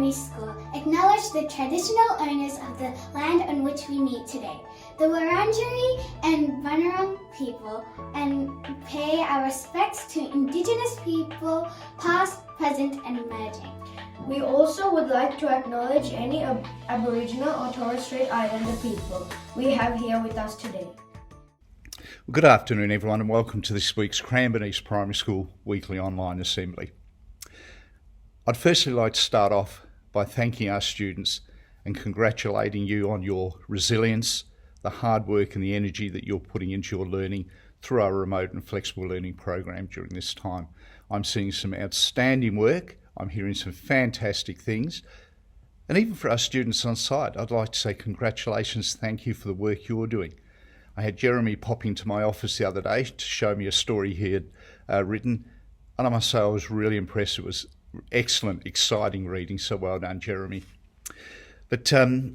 Primary School acknowledge the traditional owners of the land on which we meet today, the Wurundjeri and Bunurong people, and pay our respects to Indigenous people, past, present and emerging. We also would like to acknowledge any Aboriginal or Torres Strait Islander people we have here with us today. Well, good afternoon everyone and welcome to this week's Cranbourne East Primary School Weekly Online Assembly. I'd firstly like to start off by thanking our students and congratulating you on your resilience, the hard work and the energy that you're putting into your learning through our remote and flexible learning program during this time. I'm seeing some outstanding work, I'm hearing some fantastic things, and even for our students on site, I'd like to say congratulations, thank you for the work you're doing. I had Jeremy pop into my office the other day to show me a story he had written, and I must say I was really impressed. It was excellent, exciting reading, so well done, Jeremy. But I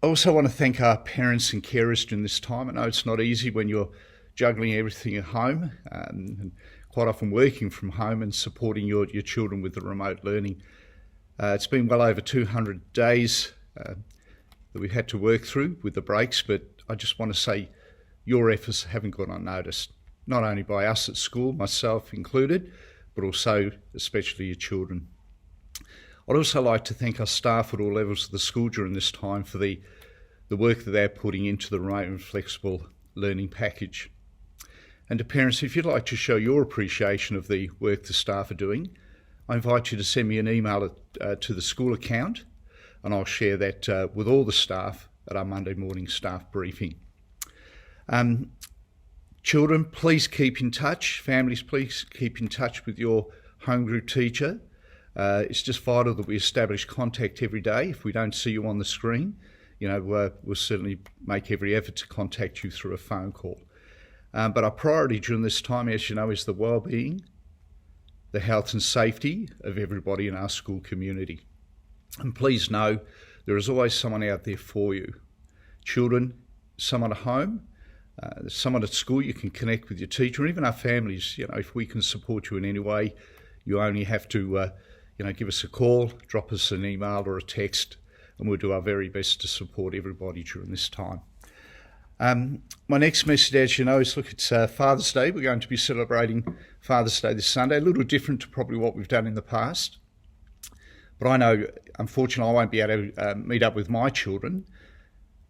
also want to thank our parents and carers during this time. I know it's not easy when you're juggling everything at home and quite often working from home and supporting your children with the remote learning. It's been well over 200 days that we've had to work through with the breaks, but I just want to say your efforts haven't gone unnoticed, not only by us at school, myself included, but also especially your children. I'd also like to thank our staff at all levels of the school during this time for the work that they're putting into the remote and flexible learning package. And to parents, if you'd like to show your appreciation of the work the staff are doing, I invite you to send me an email to the school account, and I'll share that with all the staff at our Monday morning staff briefing. Children, please keep in touch. Families, please keep in touch with your home group teacher. It's just vital that we establish contact every day. If we don't see you on the screen, we'll certainly make every effort to contact you through a phone call. But our priority during this time, as you know, is the well-being, the health and safety of everybody in our school community. And please know there is always someone out there for you. Children, someone at home, someone at school, you can connect with your teacher, and even our families. If we can support you in any way, you only have to give us a call, drop us an email or a text, and we'll do our very best to support everybody during this time. My next message, as you know, is it's Father's Day. We're going to be celebrating Father's Day this Sunday, a little different to probably what we've done in the past. But I know, unfortunately, I won't be able to meet up with my children,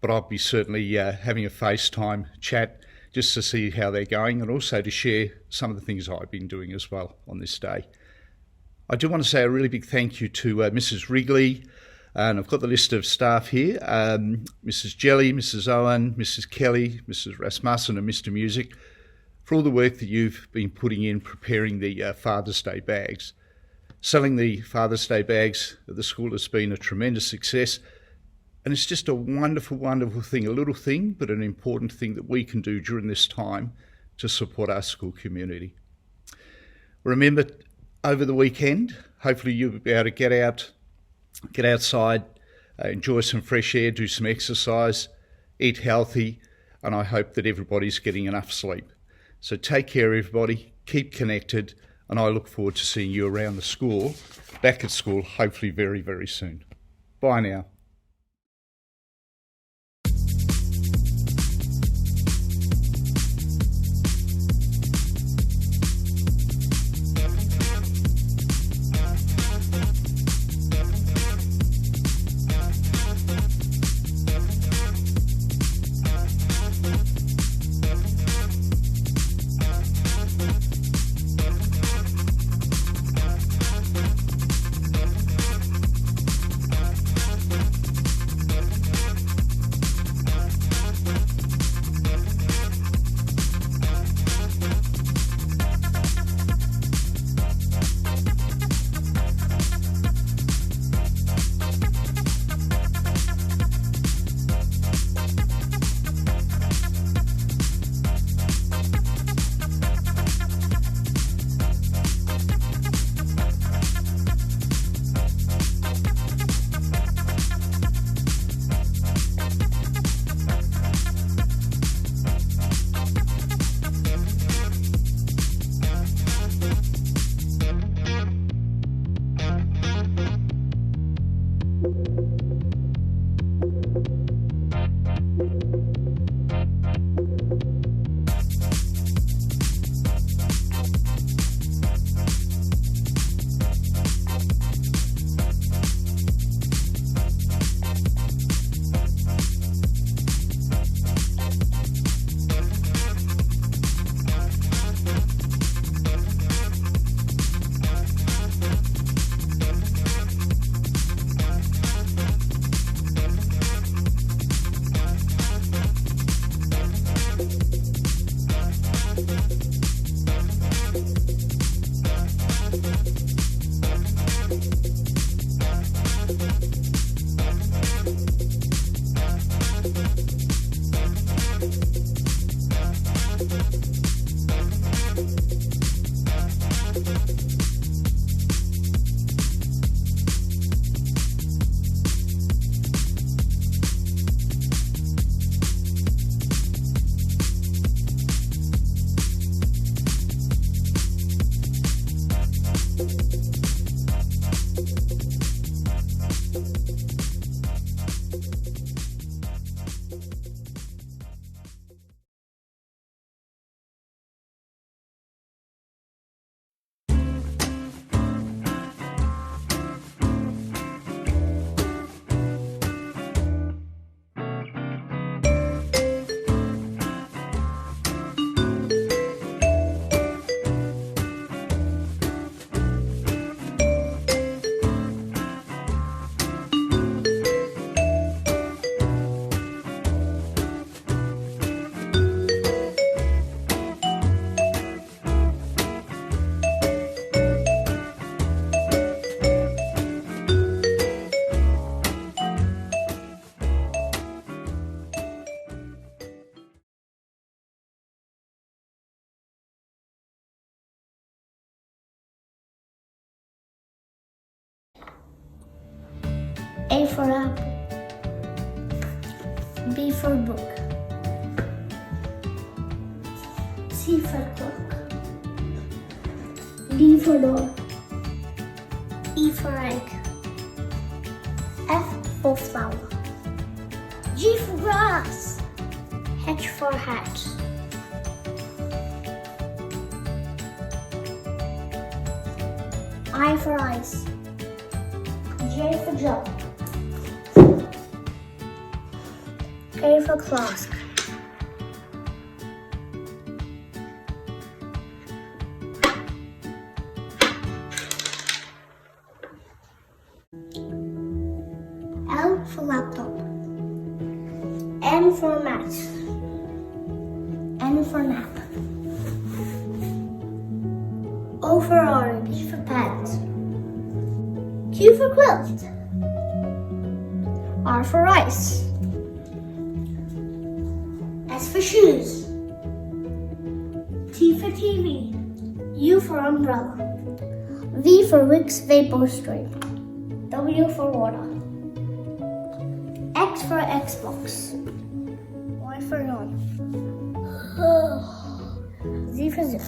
but I'll be certainly having a FaceTime chat just to see how they're going and also to share some of the things I've been doing as well on this day. I do want to say a really big thank you to Mrs. Wrigley, and I've got the list of staff here, Mrs. Jelly, Mrs. Owen, Mrs. Kelly, Mrs. Rasmussen and Mr. Music, for all the work that you've been putting in preparing the Father's Day bags. Selling the Father's Day bags at the school has been a tremendous success. And it's just a wonderful, wonderful thing, a little thing, but an important thing that we can do during this time to support our school community. Remember, over the weekend, hopefully you'll be able to get outside, enjoy some fresh air, do some exercise, eat healthy, and I hope that everybody's getting enough sleep. So take care, everybody, keep connected, and I look forward to seeing you around the school, back at school, hopefully very, very soon. Bye now. A for apple. B for book. C for clock. D for door. E for egg. F for flower. G for grass. H for hat. I for ice. J for jug. K for flask. L for laptop. M for mat. N for nap. O for orange. P for pet. Q for quilt. R for rice. S for shoes. T for TV. U for umbrella. V for Vicks Vapor Strip. W for water. X for Xbox. Y for yawn. Z for zip.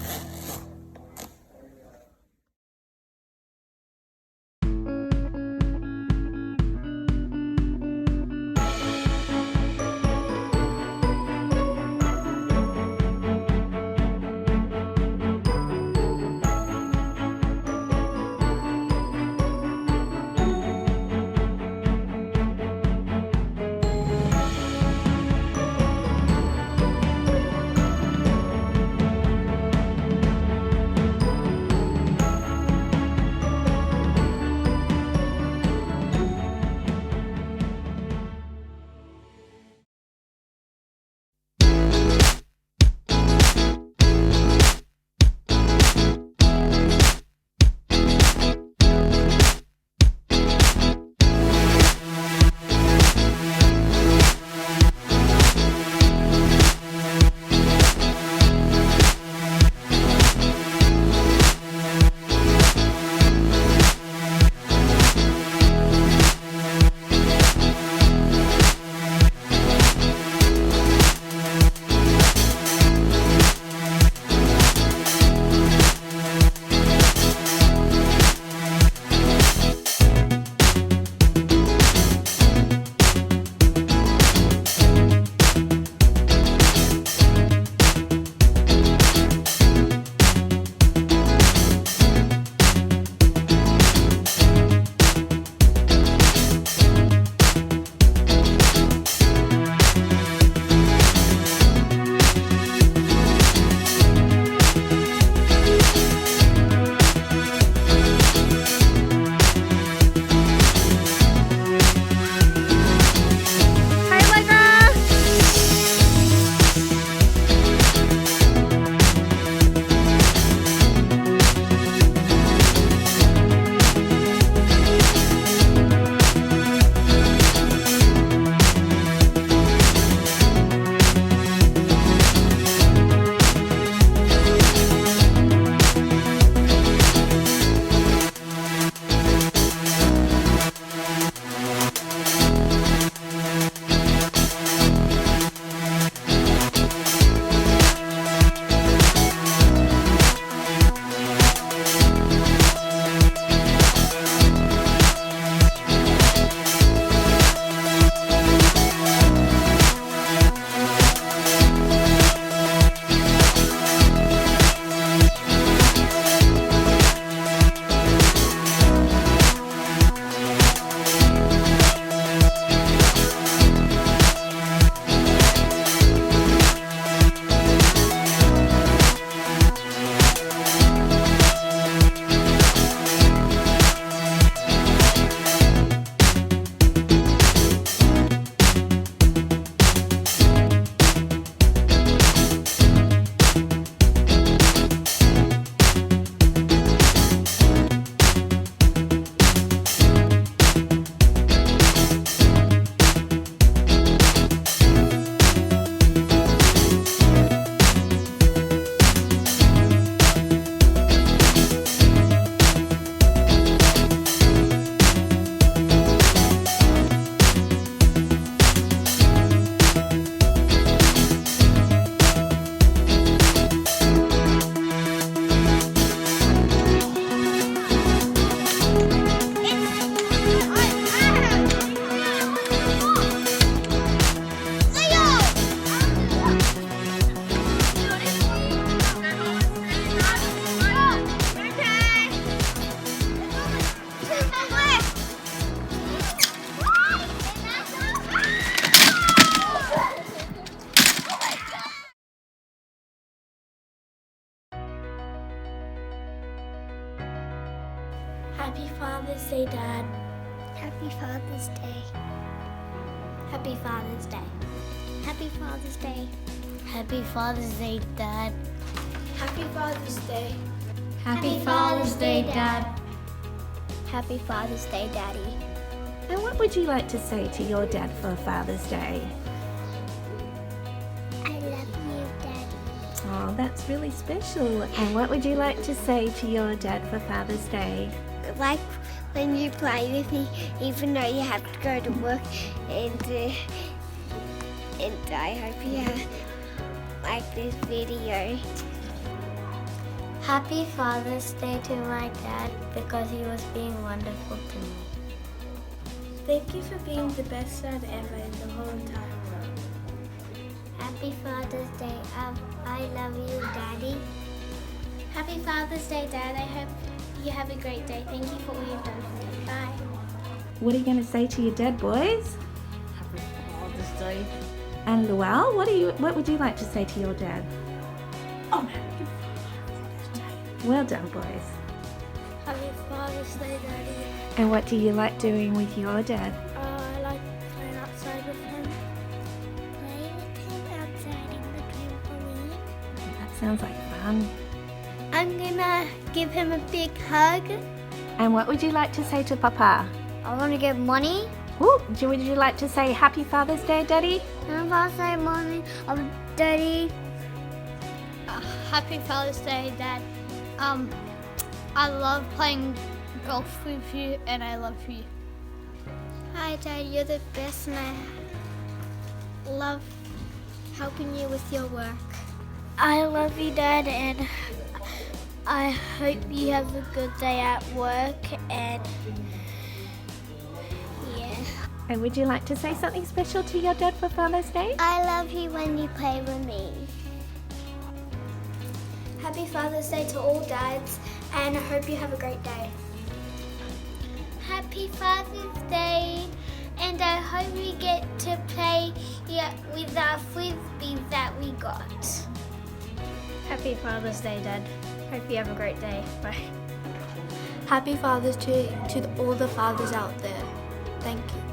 Happy Father's Day, Dad. Happy Father's Day. Happy Father's Day. Happy Father's Day. Happy Father's Day, Dad. Happy Father's Day. Happy Father's Day, Dad. Happy Father's Day, Daddy. And what would you like to say to your dad for Father's Day? I love you, Daddy. Oh, that's really special. And what would you like to say to your dad for Father's Day? Like when you play with me, even though you have to go to work, and I hope you like this video. Happy Father's Day to my dad because he was being wonderful to me. Thank you for being the best dad ever in the whole entire world. Happy Father's Day. I love you, Daddy. Happy Father's Day, Dad. I hope you have a great day. Thank you for all you've done for me. Bye. What are you going to say to your dad, boys? Happy Father's Day. And Luelle, what would you like to say to your dad? Oh, Well done, boys. Happy Father's Day, Daddy. And what do you like doing with your dad? I like playing outside with him. Play with him outside in the trampoline. That sounds like fun. I'm gonna give him a big hug. And what would you like to say to Papa? I want to give money. Ooh, would you like to say Happy Father's Day, Daddy? Happy Father's Day, Mommy. Daddy. Happy Father's Day, Dad. I love playing golf with you, and I love you. Hi, Dad. You're the best, and I love helping you with your work. I love you, Dad, and I hope you have a good day at work. And yeah. And would you like to say something special to your dad for Father's Day? I love you when you play with me. Happy Father's Day to all dads, and I hope you have a great day. Happy Father's Day, and I hope we get to play with our frisbees that we got. Happy Father's Day, Dad. Hope you have a great day. Bye. Happy Father's Day to all the fathers out there. Thank you.